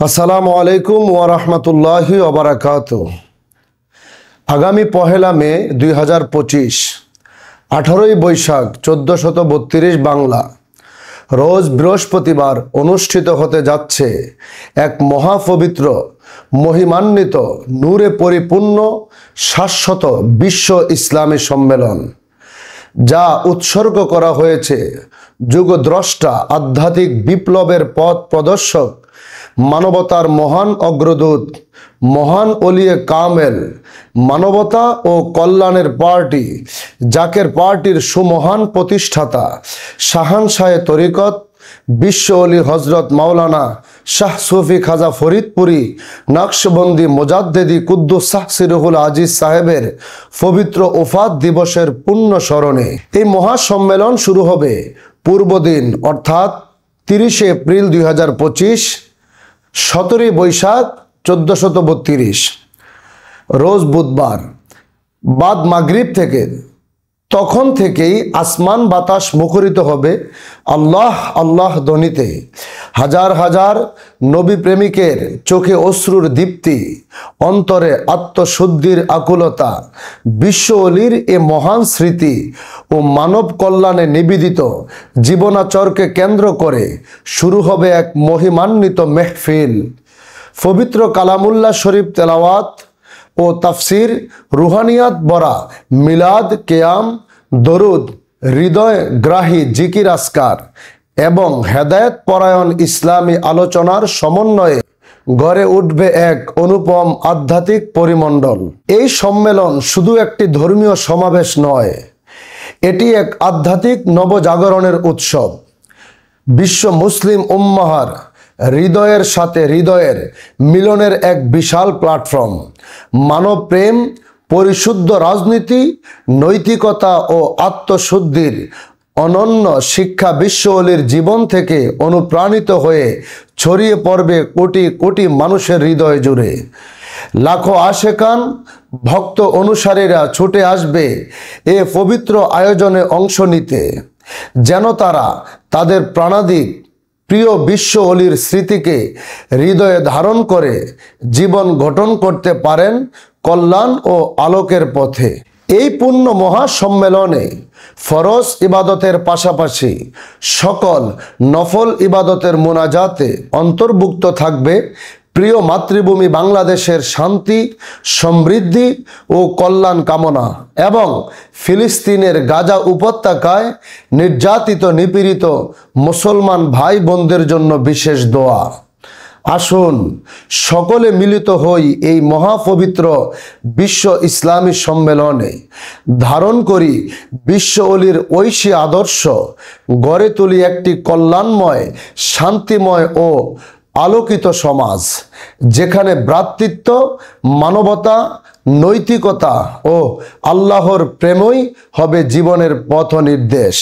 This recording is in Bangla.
আসসালামু আলাইকুম ওয়া রাহমাতুল্লাহি ওয়া বারাকাতুহু। আগামী পহেলা মে 2025, 18ই বৈশাখ 1432 বাংলা, রোজ বৃহস্পতিবার অনুষ্ঠিত হতে যাচ্ছে এক মহাপবিত্র, মহিমান্বিত, নূরে পরিপূর্ণ, শাশ্বত বিশ্ব ইসলামী সম্মেলন, যা উৎসর্গ করা হয়েছে যুগদ্রষ্টা, আধ্যাত্মিক বিপ্লবের পথ প্রদর্শক, মানবতার মহান অগ্রদূত, মহান ওলিয়ে কামেল, মানবতা ও কল্যাণের পার্টি, জাকের পার্টির সুমহান প্রতিষ্ঠাতা, শাহানশাহে তরিকত, বিশ্ব ওলি হজরত মাওলানা শাহ সুফি খাজা ফরিদপুরি নকশবন্দি মোজাদ্দেদি কুদ্দুস সিরহুল আজিজ সাহেবের পবিত্র ওফাত দিবসের পুণ্য স্মরণে এই মহাসম্মেলন শুরু হবে পূর্বদিন অর্থাৎ 30 এপ্রিল 2025, 17ই বৈশাখ 1432 রোজ বুধবার বাদ মাগরিব থেকে। তখন থেকেই আসমান বাতাস মুখরিত হবে আল্লাহ আল্লাহ ধ্বনিতে। হাজার হাজার নবী প্রেমিকের চোখে অশ্রুর দীপ্তি, অন্তরে আত্মশুদ্ধির আকুলতা, বিশ্ব অলির এ মহান স্মৃতি ও মানব কল্যাণে নিবেদিত জীবনাচরকে কেন্দ্র করে শুরু হবে এক মহিমান্বিত মেহফিল। পবিত্র কালামুল্লাহ শরীফ তেলাওয়াত ও তাফসির, রুহানিয়াত বরা মিলাদ, কেয়াম, দরুদ, হৃদয় গ্রাহী জিকির আসকার এবং হেদায়েত পরায়ণ ইসলামী আলোচনার সমন্বয়ে গড়ে উঠবে এক অনুপম আধ্যাত্মিক পরিমণ্ডল। এই সম্মেলন শুধু একটি ধর্মীয় সমাবেশ নয়, এটি এক আধ্যাত্মিক নবজাগরণের উৎসব। বিশ্ব মুসলিম উম্মাহর হৃদয়ের সাথে হৃদয়ের মিলনের এক বিশাল প্ল্যাটফর্ম। মানব প্রেম, পরিশুদ্ধ রাজনীতি, নৈতিকতা ও আত্মশুদ্ধির অনন্য শিক্ষা বিশ্ব অলির জীবন থেকে অনুপ্রাণিত হয়ে ছড়িয়ে পড়বে কোটি কোটি মানুষের হৃদয় জুড়ে। লাখো আশেকান, ভক্ত অনুসারীরা ছুটে আসবে এ পবিত্র আয়োজনে অংশ নিতে, যেন তারা তাদের প্রাণাধিক প্রিয় বিশ্ব অলির স্মৃতিকে হৃদয়ে ধারণ করে জীবন গঠন করতে পারেন কল্যাণ ও আলোকের পথে। এই পূর্ণ মহাসম্মেলনে ফরজ ইবাদতের পাশাপাশি সকল নফল ইবাদতের মোনাজাতে অন্তর্ভুক্ত থাকবে প্রিয় মাতৃভূমি বাংলাদেশের শান্তি, সমৃদ্ধি ও কল্যাণ কামনা এবং ফিলিস্তিনের গাজা উপত্যকায় নির্যাতিত নিপীড়িত মুসলমান ভাই বোনদের জন্য বিশেষ দোয়া। আসুন সকলে মিলিত হই এই মহাপবিত্র বিশ্ব ইসলামী সম্মেলনে, ধারণ করি বিশ্ব অলির ঐশী আদর্শ, গড়ে তুলি একটি কল্যাণময়, শান্তিময় ও আলোকিত সমাজ, যেখানে ভ্রাতৃত্ব, মানবতা, নৈতিকতা ও আল্লাহর প্রেমই হবে জীবনের পথ নির্দেশ।